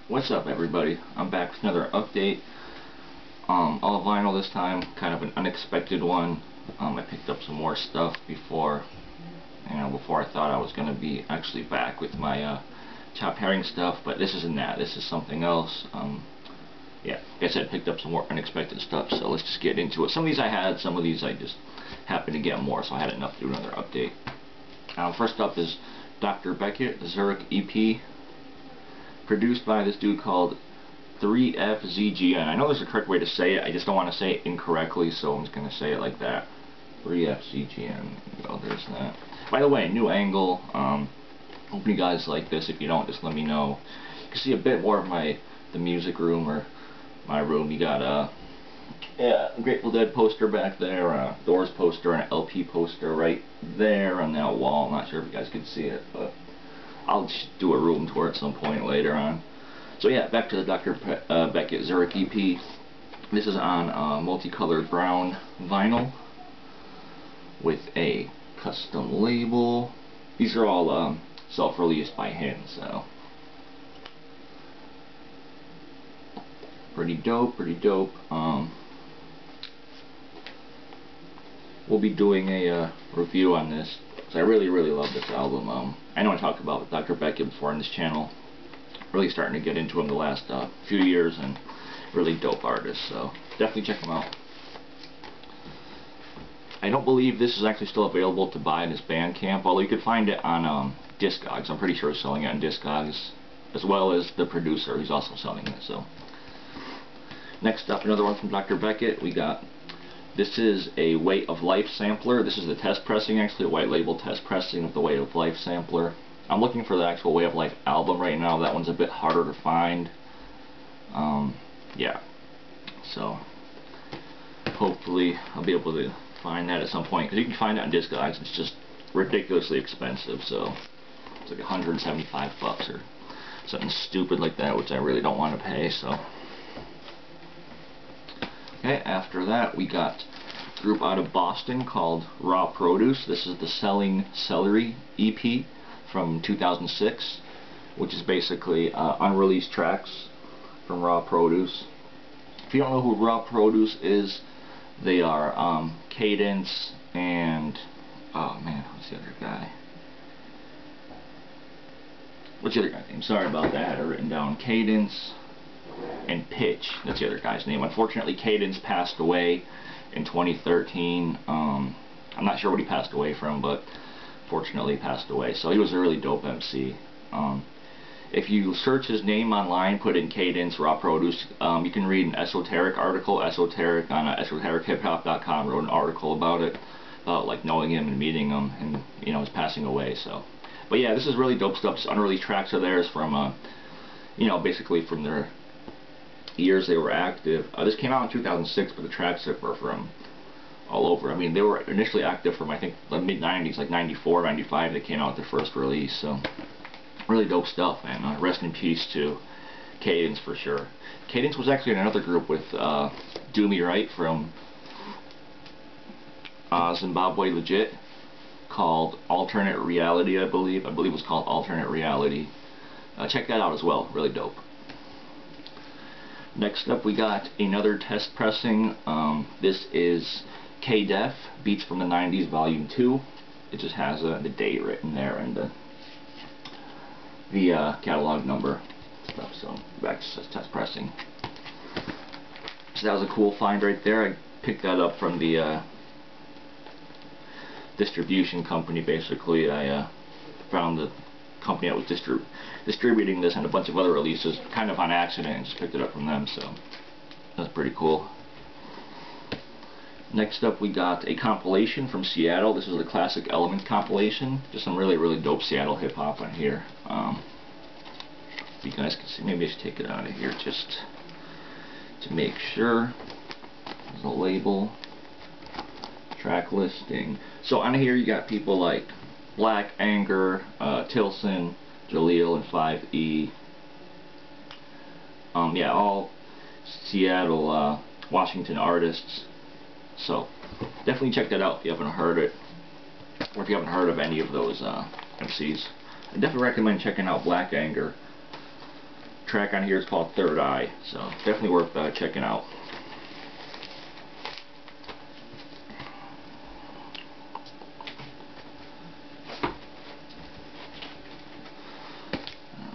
What's up, everybody? I'm back with another update. All vinyl this time, kind of an unexpected one. I picked up some more stuff before I thought I was going to be actually back with my chopped herring stuff, but this isn't that. This is something else. Yeah, like I said, picked up some more unexpected stuff, so let's just get into it. Some of these I had, some of these I just happened to get more, so I had enough to do another update. First up is Dr. Beckett, the Zurich EP, produced by this dude called 3FZGN. I know there's a correct way to say it, I just don't want to say it incorrectly, so I'm just going to say it like that. 3FZGN. Oh, there's that. By the way, new angle. Hope you guys like this. If you don't, just let me know. You can see a bit more of the music room, or my room. You got a Grateful Dead poster back there, a Doors poster, and an LP poster right there on that wall. I'm not sure if you guys can see it, but I'll just do a room tour at some point later on. So yeah, back to the Dr. Beckett Zurich EP. This is on multicolored brown vinyl with a custom label. These are all self-released by him, so pretty dope, pretty dope. We'll be doing a review on this, because I really love this album. I know I talked about Dr. Beckett before on this channel. Really starting to get into him the last few years, and really dope artist, so definitely check him out. I don't believe this is actually still available to buy in his Bandcamp, although you could find it on Discogs. I'm pretty sure he's selling it on Discogs, as well as the producer who's also selling it. So next up, another one from Dr. Beckett. This is a Way of Life sampler. This is the test pressing, actually a white label test pressing of the Way of Life sampler. I'm looking for the actual Way of Life album right now. That one's a bit harder to find. Yeah, so hopefully I'll be able to find that at some point, because you can find it on Discogs. It's just ridiculously expensive, so it's like 175 bucks or something stupid like that, which I really don't want to pay. So okay, after that we got a group out of Boston called Raw Produce. This is the Selling Celery EP from 2006, which is basically unreleased tracks from Raw Produce. If you don't know who Raw Produce is, they are Cadence and, oh man, what's the other guy? What's the other guy's name? Sorry about that, I had it written down. Cadence and Pitch, that's the other guy's name. Unfortunately, Cadence passed away in 2013. I'm not sure what he passed away from, but fortunately he passed away. So he was a really dope MC. If you search his name online, put in Cadence, Raw Produce, you can read an Esoteric article. Esoteric on esoterichiphop.com wrote an article about it, about like knowing him and meeting him, and his passing away. So, but yeah, this is really dope stuff. Just unreleased tracks of theirs from, basically from their years they were active. This came out in 2006, but the tracks were from all over. I mean, they were initially active from, I think, the mid-90s, like 94, 95. They came out with their first release. So really dope stuff, man. Rest in peace to Cadence for sure. Cadence was actually in another group with D.U.M.E, right, from Zimbabwe Legit, called Alternate Reality, I believe. I believe it was called Alternate Reality. Check that out as well. Really dope. Next up, we got another test pressing. This is K-Def, Beats from the 90s, Volume 2. It just has the date written there and the catalog number stuff, so back to test pressing. So that was a cool find right there. I picked that up from the distribution company. Basically, I found the company that was distributing this and a bunch of other releases kind of on accident, and just picked it up from them, so that's pretty cool. Next up, we got a compilation from Seattle. This is the Classic Element compilation. Just some really dope Seattle hip hop on here. If you guys can see, maybe I should take it out of here just to make sure. There's a label, track listing. So on here you got people like Black Anger, Tilson, Jaleel, and 5E. Yeah, all Seattle, Washington artists. So definitely check that out if you haven't heard it, or if you haven't heard of any of those MCs. I definitely recommend checking out Black Anger. track on here is called Third Eye, so definitely worth checking out.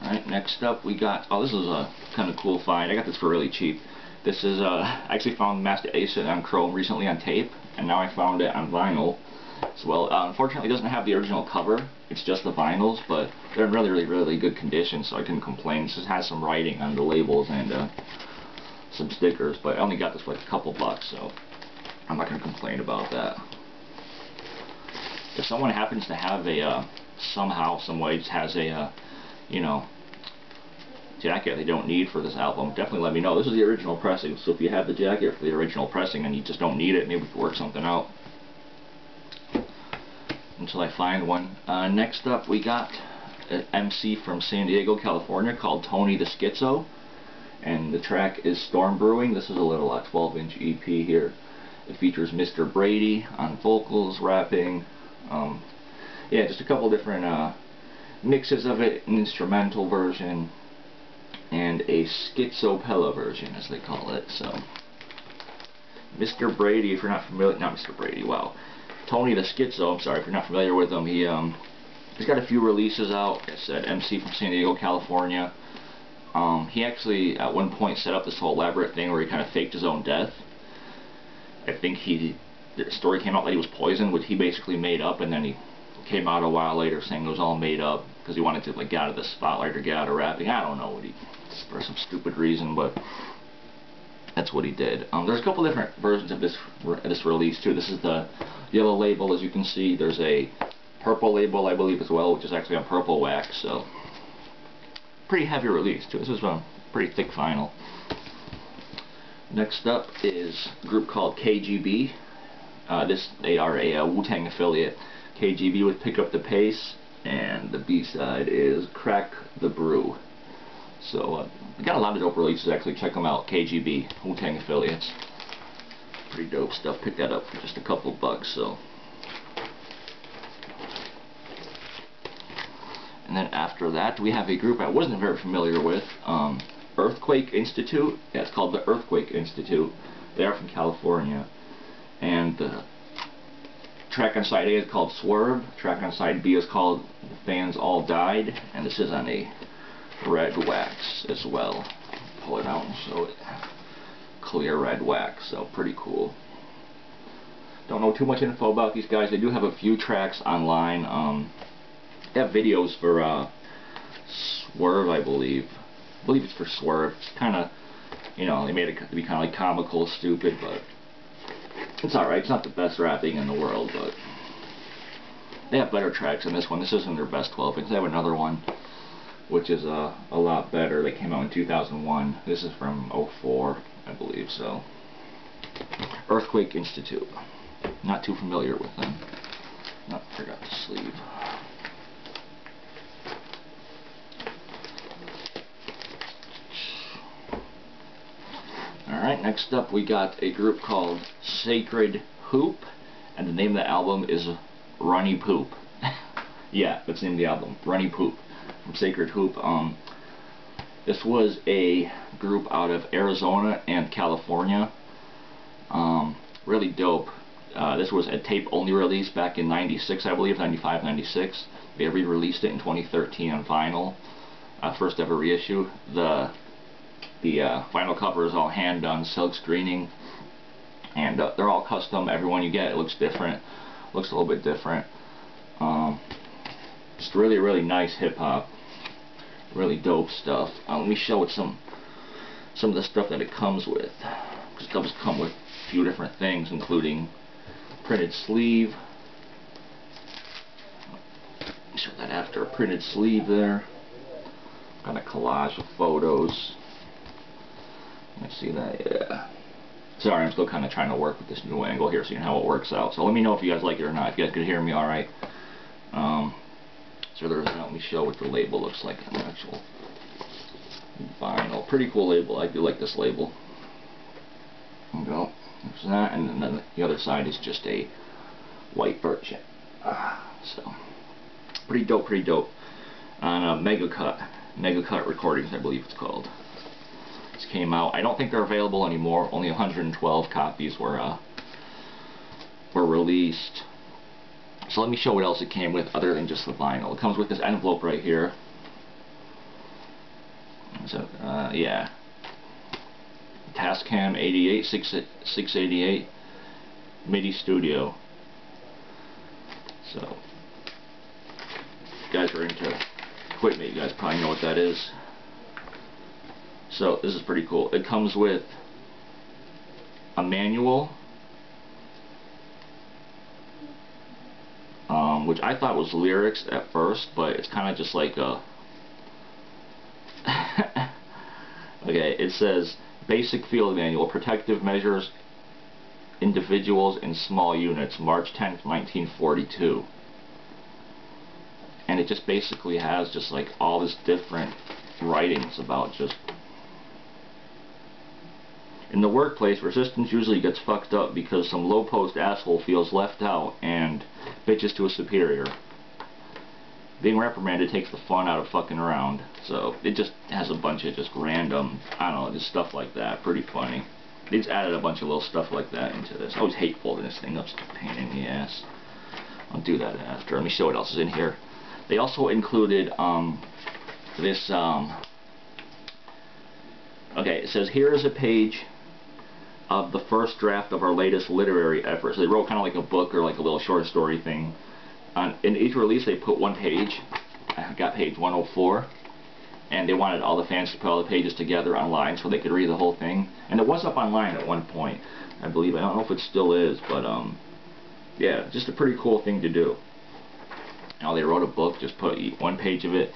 Alright, next up we got, oh, this is a kind of cool find. I got this for really cheap. This is, I actually found Master Ace on Chrome recently on tape, and now I found it on vinyl as well. Unfortunately, it doesn't have the original cover. It's just the vinyls, but they're in really good condition, so I couldn't complain. This just has some writing on the labels and some stickers, but I only got this for like a couple bucks, so I'm not going to complain about that. If someone happens to have a, somehow, some way, has a, you know, jacket they don't need for this album, definitely let me know. This is the original pressing, so if you have the jacket for the original pressing and you just don't need it, maybe we can work something out until I find one. Next up we got an MC from San Diego, California called Tony the Schizo, and the track is Storm Brewing. This is a little 12-inch EP here. It features Mr. Brady on vocals, rapping, yeah, just a couple different mixes of it, an instrumental version and a schizopella version, as they call it. So Mr. Brady, if you're not familiar, not Mr. Brady, wow, Tony the Schizo, I'm sorry if you're not familiar with him, he's got a few releases out. Like I said, MC from San Diego, California. He actually at one point set up this whole elaborate thing where he kind of faked his own death. I think the story came out that he was poisoned, which he basically made up, and then he came out a while later saying it was all made up because he wanted to like get out of the spotlight or get out of rapping. I don't know, for some stupid reason, but that's what he did. There's a couple different versions of this release too. This is the yellow label, as you can see. There's a purple label, I believe, as well, which is actually on purple wax. So pretty heavy release too. This is a pretty thick vinyl. Next up is a group called KGB. They are a Wu-Tang affiliate. KGB with Pick Up the Pace, and the B-side is Crack the Brew. So we got a lot of dope releases, actually. Check them out, KGB, Wu-Tang affiliates. Pretty dope stuff. Pick that up for just a couple bucks. So, and then after that we have a group I wasn't very familiar with, Earthquake Institute. Yeah, it's called the Earthquake Institute. They are from California, and the track on side A is called Swerve. Track on side B is called The Fans All Died, and this is on a red wax as well. Pull it out and show it. Clear red wax, so pretty cool. Don't know too much info about these guys. They do have a few tracks online. They have videos for Swerve, I believe. I believe it's for Swerve. It's kind of, you know, they made it to be kind of like comical, stupid, but it's alright. It's not the best rapping in the world, but they have better tracks than this one. This isn't their best 12-inch. They have another one, which is a lot better. They came out in 2001. This is from 04, I believe, so. Earthquake Institute. Not too familiar with them. Oh, forgot the sleeve. Alright, next up we got a group called Sacred Hoop, and the name of the album is Runny Poop. Yeah, that's the name of the album, Runny Poop, from Sacred Hoop. This was a group out of Arizona and California. Really dope. This was a tape-only release back in 96, I believe, 95, 96. They re-released it in 2013 on vinyl. First ever reissue. The vinyl cover is all hand-done silk screening, and they're all custom. Every one you get, it looks different. Looks a little bit different. Just really nice hip-hop. Really dope stuff. Let me show it some of the stuff that it comes with. It does come with a few different things, including printed sleeve. Show that after. A printed sleeve there. Got a collage of photos. Let's see that, yeah. Sorry, I'm still kind of trying to work with this new angle here, seeing how it works out. So let me know if you guys like it or not. If you guys can hear me alright. So there's that. Let me show what the label looks like on the actual vinyl. Pretty cool label. I do like this label. There we go. There's that, and then the other side is just a white version. So pretty dope, On a mega cut. Mega Cut Recordings, I believe it's called. This came out. I don't think they're available anymore. Only 112 copies were released. So let me show what else it came with other than just the vinyl. It comes with this envelope right here. So, yeah. Tascam 688 MIDI Studio. So, if you guys are into equipment, you guys probably know what that is. So, this is pretty cool. It comes with a manual, which I thought was lyrics at first, but it's kind of just like a okay, it says Basic Field Manual, Protective Measures, Individuals in Small Units, March 10th, 1942. And it just basically has just like all this different writings about just in the workplace, resistance usually gets fucked up because some low-post asshole feels left out and bitches to a superior. Being reprimanded takes the fun out of fucking around. So it just has a bunch of just random, I don't know, just stuff like that. Pretty funny. They just added a bunch of little stuff like that into this. I always hate folding this thing up. It's a pain in the ass. I'll do that after. Let me show what else is in here. They also included this. Okay, it says here is a page of the first draft of our latest literary effort. So they wrote kind of like a book or like a little short story thing. In each release they put one page. I got page 104, and they wanted all the fans to put all the pages together online so they could read the whole thing. And it was up online at one point, I believe. I don't know if it still is, but yeah, just a pretty cool thing to do. Now they wrote a book, just put one page of it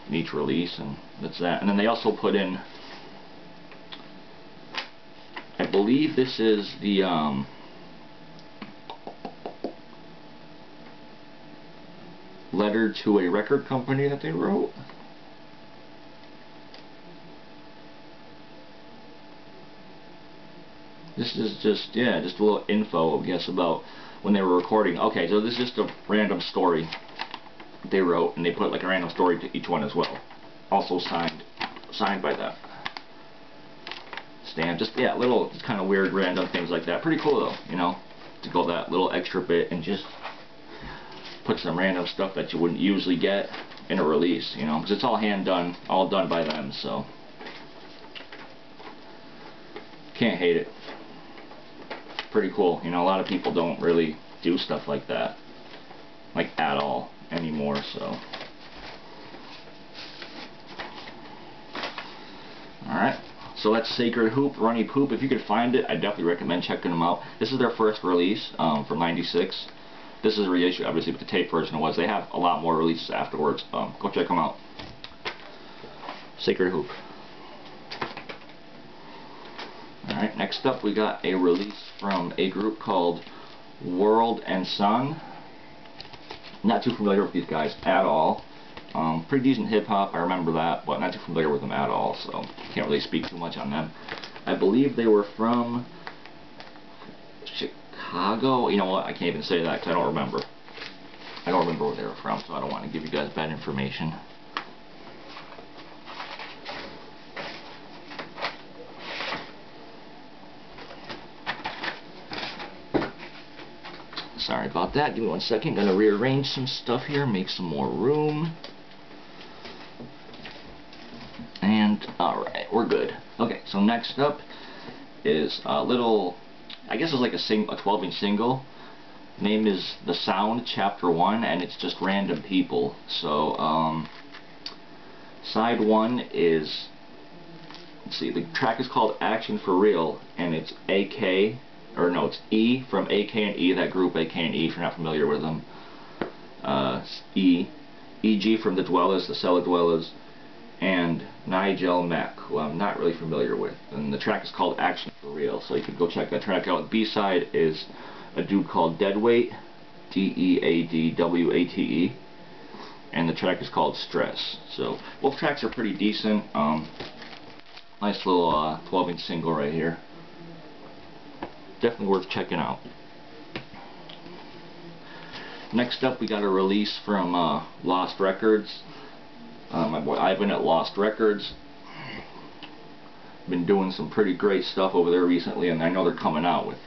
in each release, and that's that. And then they also put in, I believe this is the letter to a record company that they wrote. This is just, yeah, just a little info, I guess, about when they were recording. Okay, so this is just a random story they wrote, and they put like a random story to each one as well. Also signed by them. Stamp, just, yeah, little, just kind of weird random things like that. Pretty cool though, you know, to go that little extra bit and just put some random stuff that you wouldn't usually get in a release, you know, because it's all hand done, all done by them, so can't hate it. Pretty cool, you know. A lot of people don't really do stuff like that, like at all anymore, so. Alright, so that's Sacred Hoop, Runny Poop. If you could find it, I definitely recommend checking them out. This is their first release from '96. This is a reissue, obviously, but the tape version was. They have a lot more releases afterwards. Go check them out. Sacred Hoop. Alright, next up we got a release from a group called World and Sun. Not too familiar with these guys at all. Pretty decent hip-hop, I remember that, but not too familiar with them at all, so can't really speak too much on them. I believe they were from Chicago. You know what, I can't even say that because I don't remember. I don't remember where they were from, so I don't want to give you guys bad information. Sorry about that. Give me 1 second. Gonna rearrange some stuff here, make some more room. And alright, we're good. Okay, so next up is a little, I guess it's like a 12-inch single. Name is The Sound, Chapter 1, and it's just random people. So, side 1 is, let's see, the track is called Action for Real, and it's AK, or no, it's E from AK and E, that group AK and E, if you're not familiar with them. EG from the Dwellers, the Cellar Dwellers, and Nigel Mack, who I'm not really familiar with. And the track is called Action for Real, so you can go check that track out. B-side is a dude called Deadweight, D-E-A-D-W-A-T-E, and the track is called Stress. So both tracks are pretty decent. Nice little 12-inch single right here. Definitely worth checking out. Next up we got a release from Lost Records. My boy Ivan at Lost Records. Been doing some pretty great stuff over there recently, and I know they're coming out with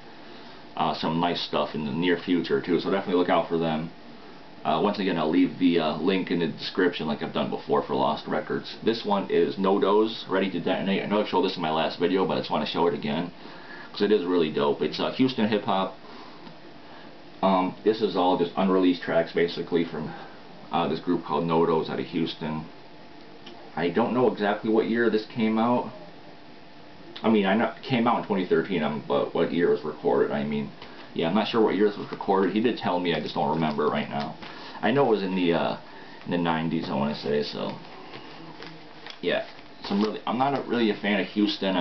some nice stuff in the near future too, so definitely look out for them. Once again, I'll leave the link in the description like I've done before for Lost Records. This one is No Dose, Ready to Detonate. I know I showed this in my last video, but I just want to show it again because it is really dope. It's Houston hip hop. This is all just unreleased tracks basically from this group called No Dose out of Houston. I don't know exactly what year this came out. I mean, I know it came out in 2013, but what year it was recorded, I mean, yeah, I'm not sure what year this was recorded. He did tell me, I just don't remember right now. I know it was in the 90s, I want to say, so, yeah. I'm not really a fan of Houston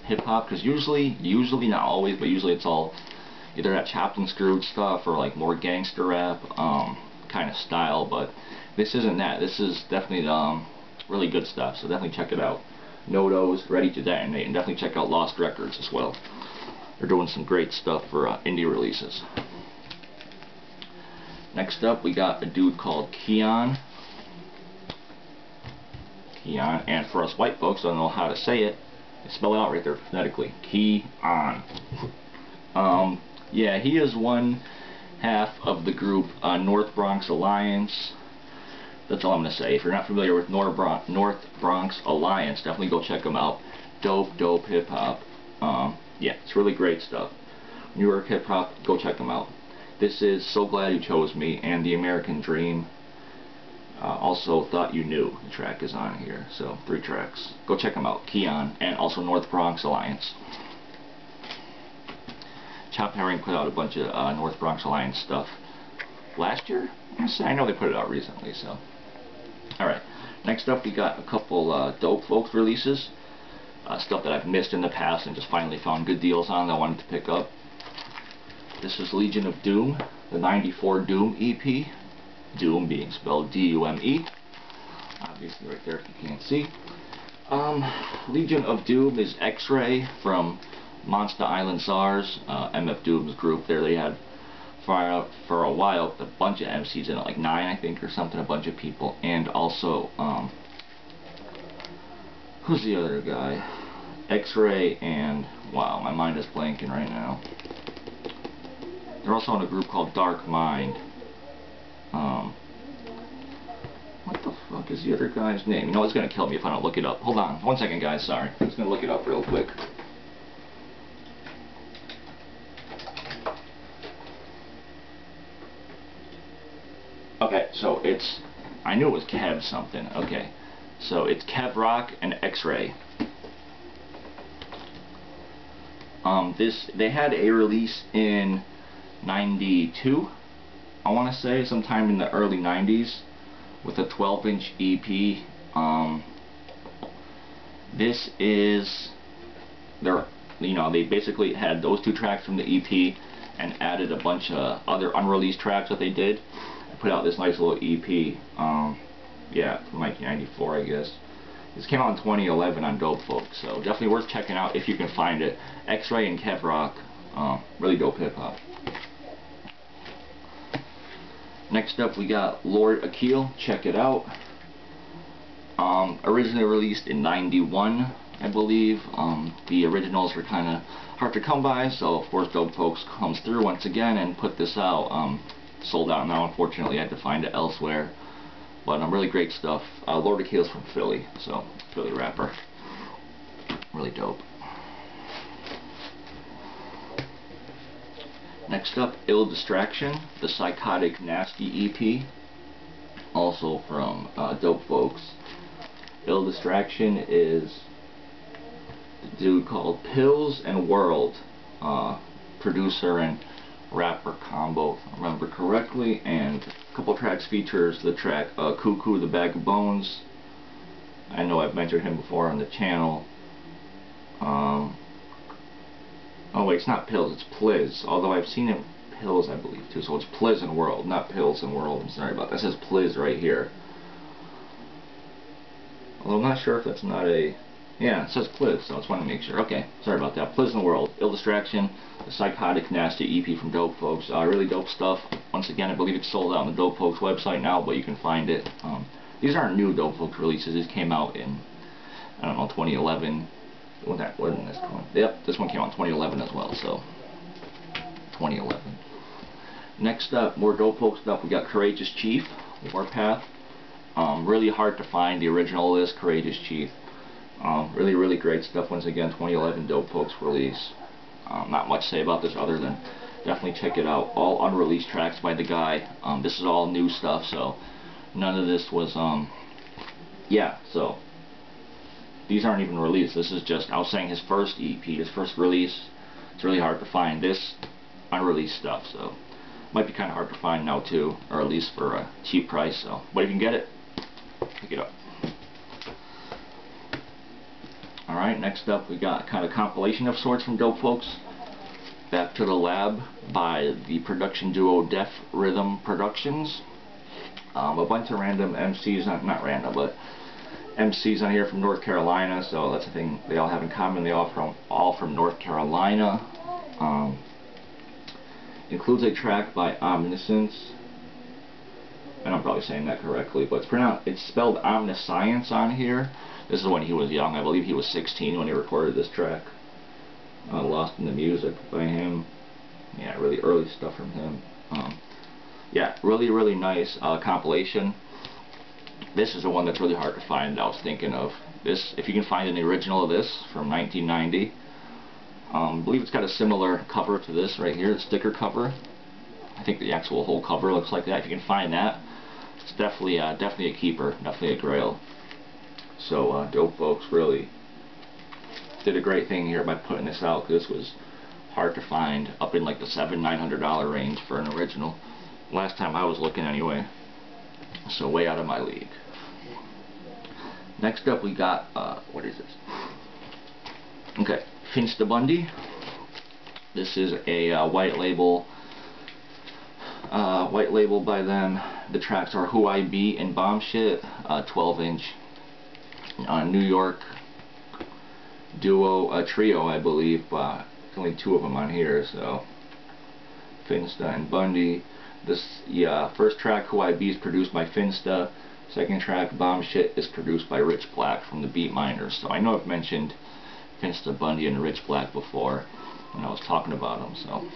hip-hop, because usually, not always, but usually it's all either that chopped and screwed stuff, or like more gangster rap kind of style, but this isn't that. This is definitely really good stuff, so definitely check it out. No Dose, Ready to Detonate, and definitely check out Lost Records as well. They're doing some great stuff for indie releases. Next up, we got a dude called Keon. And for us white folks, I don't know how to say it. They spell it out right there phonetically. Keon. Yeah, he is one half of the group North Bronx Alliance. That's all I'm going to say. If you're not familiar with North Bronx Alliance, definitely go check them out. Dope hip-hop. Yeah, it's really great stuff. New York hip-hop, go check them out. This is So Glad You Chose Me and The American Dream. Also, Thought You Knew, the track is on here. So, 3 tracks. Go check them out. Keon, and also North Bronx Alliance. Chop Herring put out a bunch of North Bronx Alliance stuff last year. I know they put it out recently, so. Alright, next up we got a couple Dope Folks releases. Stuff that I've missed in the past and just finally found good deals on that I wanted to pick up. This is Legion of Doom, the 94 Doom EP. Doom being spelled D.U.M.E. Obviously right there if you can't see. Legion of Doom is X-Ray from Monster Island SARS, MF Doom's group there. They had for a while a bunch of MCs in it, like 9 I think or something, a bunch of people, and also who's the other guy? X-Ray and wow, my mind is blanking right now. They're also in a group called Dark Mind. What the fuck is the other guy's name? You know it's gonna kill me if I don't look it up. Hold on, 1 second guys, sorry. I'm just gonna look it up real quick. Okay, so it's, I knew it was Kev something. Okay, so it's Kev Rock and X-Ray. They had a release in 92, I want to say, sometime in the early 90s, with a 12-inch EP. This is they basically had those 2 tracks from the EP and added a bunch of other unreleased tracks that they did. Put out this nice little EP, yeah, from 1994, I guess. This came out in 2011 on Dope Folks, so definitely worth checking out if you can find it. X-Ray and Kev Rock, really dope hip-hop. Next up, we got Lord Akil, check it out. Originally released in 91, I believe. The originals were kind of hard to come by, so of course Dope Folks comes through once again and put this out. Sold out now, unfortunately. I had to find it elsewhere, but really great stuff. Lord Akil's from Philly, so Philly rapper, really dope. Next up, Ill Distraction, the Psychotic Nasty EP, also from Dope Folks. Ill Distraction is a dude called Pills and World, producer and rapper combo, if I remember correctly, and a couple tracks features the track Cuckoo the Bag of Bones. I know I've mentioned him before on the channel. Oh wait, it's not Pills, it's Pliz, although I've seen him Pills I believe too, so it's Pliz and World, not Pills and World. I'm sorry about that. It says Pliz right here, although I'm not sure if that's not a, yeah, it says Pliz, so I just want to make sure. Okay, sorry about that. Pliz and World, Ill Distraction, the Psychotic Nasty EP from Dope Folks. Really dope stuff. Once again, I believe it's sold out on the Dope Folks website now, but you can find it. These aren't new Dope Folks releases. These came out in, I don't know, 2011. When this one? Yep, this one came out in 2011 as well. So 2011. Next up, more Dope Folk stuff. We got Courageous Chief, Warpath. Really hard to find the original list, Courageous Chief. Really, really great stuff. Once again, 2011 Dope Folks release. Not much to say about this other than definitely check it out. All unreleased tracks by the guy. This is all new stuff, so none of this was, yeah, so these aren't even released. This is just, I was saying, his first EP, his first release. It's really hard to find this unreleased stuff, so might be kind of hard to find now too, or at least for a cheap price. So, but if you can get it, pick it up. Alright, next up we got kind of compilation of sorts from Dope Folks. Back to the Lab by the production duo Def Rhythm Productions. A bunch of random MCs, not random, but MCs on here from North Carolina, so that's the thing they all have in common. They all from North Carolina. Includes a track by Omniscience. And I'm probably saying that correctly, but it's spelled Omniscience on here. This is when he was young. I believe he was 16 when he recorded this track. Lost in the Music by him. Yeah, really early stuff from him. Yeah, really, really nice compilation. This is the one that's really hard to find. I was thinking of this. If you can find an original of this from 1990, I believe it's got a similar cover to this right here, the sticker cover. I think the actual whole cover looks like that. If you can find that, it's definitely a keeper, definitely a grail. So Dope Folks really did a great thing here by putting this out, because this was hard to find, up in like the $700–900 range for an original. Last time I was looking anyway. So way out of my league. Next up we got, what is this? Okay, Finsta Bundy. This is a white label by them. The tracks are Who I Be and Bomb Shit, 12-inch New York duo, trio I believe, but there's only two of them on here, so Finsta and Bundy. This, yeah, first track Who I Be is produced by Finsta. Second track Bomb Shit is produced by Rich Black from the Beat Miners. So I know I've mentioned Finsta, Bundy, and Rich Black before when I was talking about them. So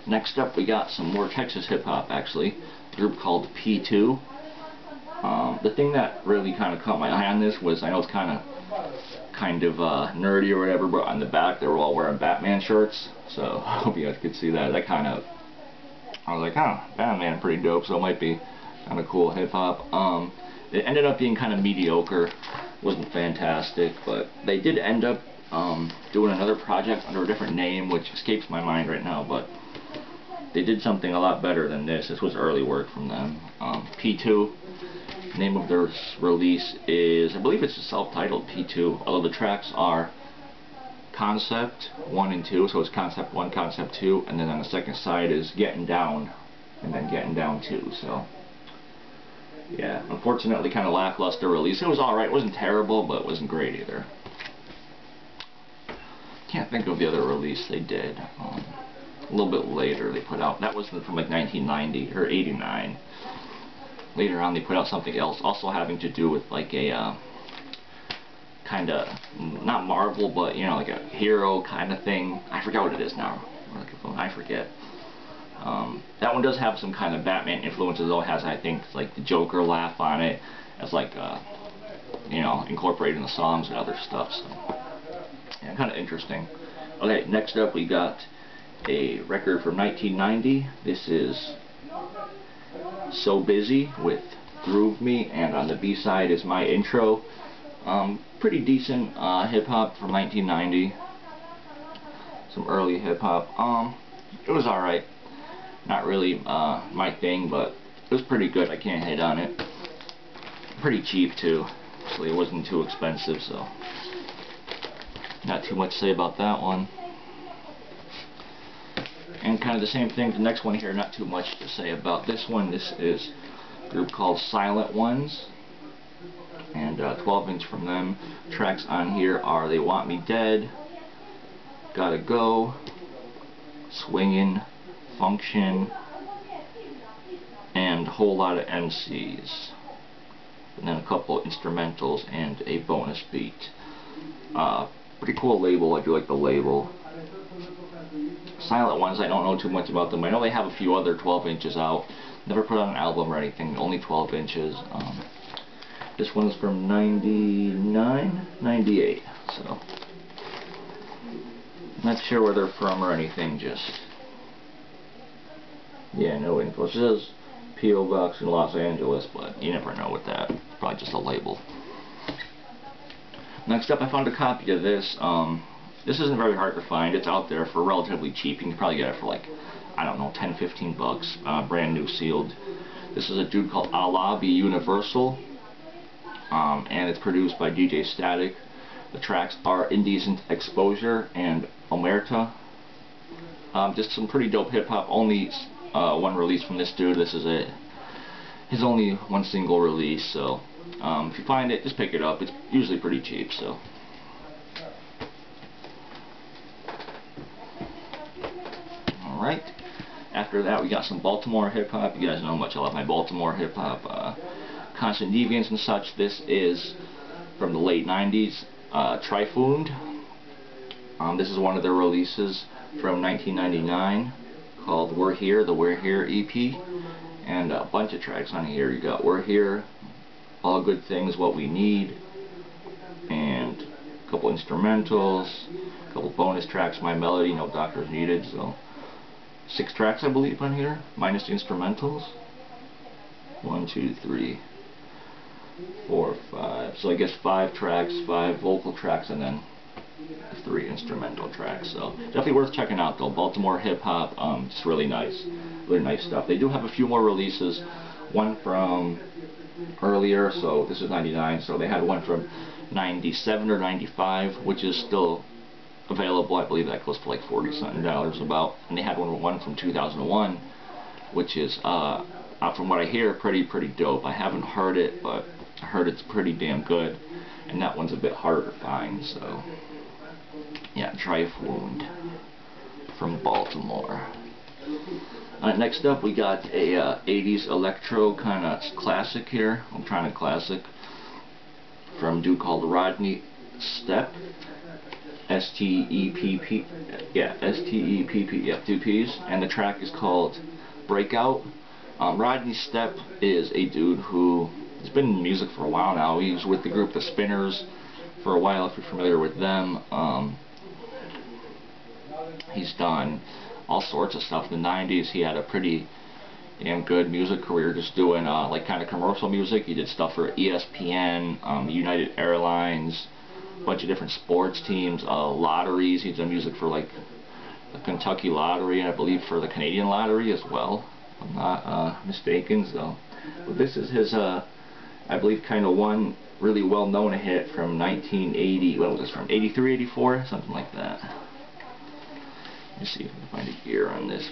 next up we got some more Texas hip hop, actually. A group called P2. The thing that really kind of caught my eye on this was, I know it's kind of nerdy or whatever, but on the back they were all wearing Batman shirts. So I hope you guys could see that. That kind of, I was like, huh, Batman, pretty dope. So it might be kind of cool hip hop. It ended up being kind of mediocre. Wasn't fantastic, but they did end up doing another project under a different name, which escapes my mind right now. But they did something a lot better than this. This was early work from them. P2. Name of their release is, I believe it's a self-titled P2, although the tracks are Concept 1 and 2, so it's Concept 1, Concept 2, and then on the second side is Getting Down, and then Getting Down 2, so yeah, unfortunately kind of lackluster release. It was alright, it wasn't terrible, but it wasn't great either. Can't think of the other release they did. A little bit later they put out, that was from like 1990 or 89. Later on they put out something else, also having to do with like a kind of, not Marvel, but you know, like a hero kind of thing. I forgot what it is now. I forget. That one does have some kind of Batman influences, though. It has, I think, like the Joker laugh on it, as like you know, incorporated in the songs and other stuff. So yeah, kind of interesting. Okay, next up we got a record from 1990. This is So Busy with Groove Me, and on the B-side is My Intro. Pretty decent hip-hop from 1990. Some early hip-hop. It was alright. Not really my thing, but it was pretty good. I can't hate on it. Pretty cheap, too. Actually, it wasn't too expensive, so not too much to say about that one. And kind of the same thing, the next one here, not too much to say about this one. This is a group called Silent Ones, and 12-inch from them. Tracks on here are They Want Me Dead, Gotta Go, Swingin', Function, and a whole lot of MCs. And then a couple instrumentals and a bonus beat. Pretty cool label. I do like the label. Silent ones, I don't know too much about them. I know they have a few other 12 inches out. Never put on an album or anything, only 12 inches. This one is from 99, 98, so not sure where they're from or anything, just, yeah, no info. It says P.O. Box in Los Angeles, but you never know with that. Probably just a label. Next up, I found a copy of this. This isn't very hard to find. It's out there for relatively cheap. You can probably get it for like, I don't know, 10, 15 bucks. Brand new, sealed. This is a dude called Allah Be Universal. And it's produced by DJ Static. The tracks are Indecent Exposure and Omerta. Just some pretty dope hip-hop. Only one release from this dude. This is his only one single release. So if you find it, just pick it up. It's usually pretty cheap. So. Alright, after that we got some Baltimore hip-hop. You guys know how much I love my Baltimore hip-hop. Constant Deviance and such. This is from the late 90s. Trifund. This is one of their releases from 1999 called We're Here, the We're Here EP. And a bunch of tracks on here. You got We're Here, All Good Things, What We Need, and a couple instrumentals, a couple bonus tracks, My Melody, No Doctors Needed. So 6 tracks, I believe, on here, minus the instrumentals. 1, 2, 3, 4, 5. So I guess 5 tracks, 5 vocal tracks, and then 3 instrumental tracks. So definitely worth checking out, though. Baltimore hip hop, just really nice stuff. They do have a few more releases. One from earlier, so this is 99. So they had one from 97 or 95, which is still available. I believe that goes for like $40-something about. And they had one from 2001, which is from what I hear, pretty dope. I haven't heard it, but I heard it's pretty damn good, and that one's a bit harder to find. So yeah, Trifund from Baltimore. Next up, we got a 80s electro kind of classic here. I'm trying to classic from a dude called Rodney Stepp. S-T-E-P-P, yeah, S-T-E-P-P, yeah, 2 P's, and the track is called Breakout. Rodney Stepp is a dude who has been in music for a while now. He was with the group The Spinners for a while, if you're familiar with them. He's done all sorts of stuff. In the 90s, he had a pretty damn good music career, just doing like kind of commercial music. He did stuff for ESPN, United Airlines, a bunch of different sports teams, lotteries. He's done music for like the Kentucky Lottery, and I believe for the Canadian Lottery as well, if I'm not mistaken. So, but this is his, I believe, kind of one really well-known hit from 1980. What was this from? 83, 84, something like that. Let me see if I can find a year on this.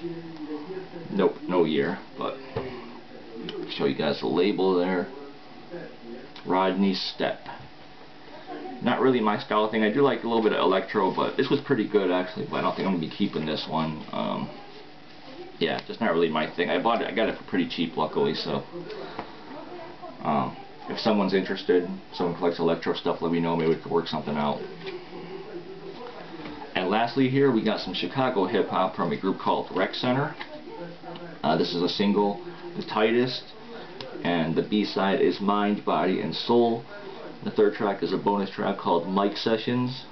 Nope, no year, but I'll show you guys the label there. Rodney Stepp. Not really my style thing. I do like a little bit of electro, but this was pretty good actually, but I don't think I'm going to be keeping this one. Yeah, just not really my thing. I got it for pretty cheap, luckily, so if someone's interested, someone collects electro stuff, let me know. Maybe we could work something out. And lastly here, we got some Chicago hip-hop from a group called Rec Center. This is a single, The Tightest, and the B-side is Mind, Body, and Soul. The third track is a bonus track called Mic Sessions.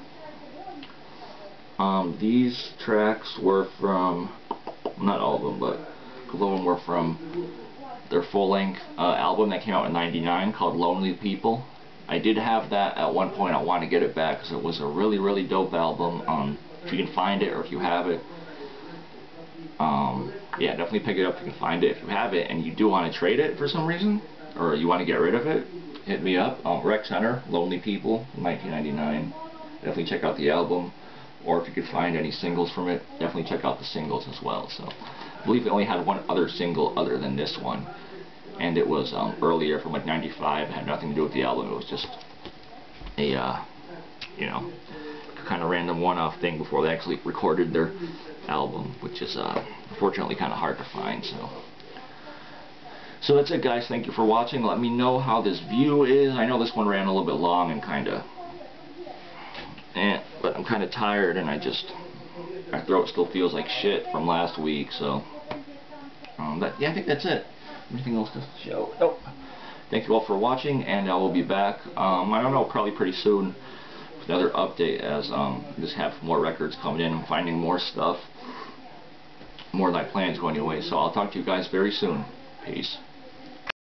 These tracks were from, not all of them, but a couple of them were from their full-length album that came out in '99 called Lonely People. I did have that at one point. I want to get it back because it was a really dope album. If you can find it or if you have it, yeah, definitely pick it up if you can find it. If you have it and you do want to trade it for some reason, or you want to get rid of it, hit me up. Rec Center, Lonely People, 1999. Definitely check out the album. Or if you could find any singles from it, definitely check out the singles as well. So, I believe it only had one other single other than this one, and it was earlier from like '95. It had nothing to do with the album. It was just a, you know, kind of random one-off thing before they actually recorded their album, which is unfortunately kind of hard to find. So, So that's it, guys. Thank you for watching. Let me know how this view is. I know this one ran a little bit long and kinda but I'm kinda tired, and my throat still feels like shit from last week, so yeah, I think that's it. Anything else to show? Nope. Thank you all for watching, and I will be back, I don't know, probably pretty soon with another update, as just have more records coming in and finding more stuff, more than I planned to anyway. So I'll talk to you guys very soon. Peace.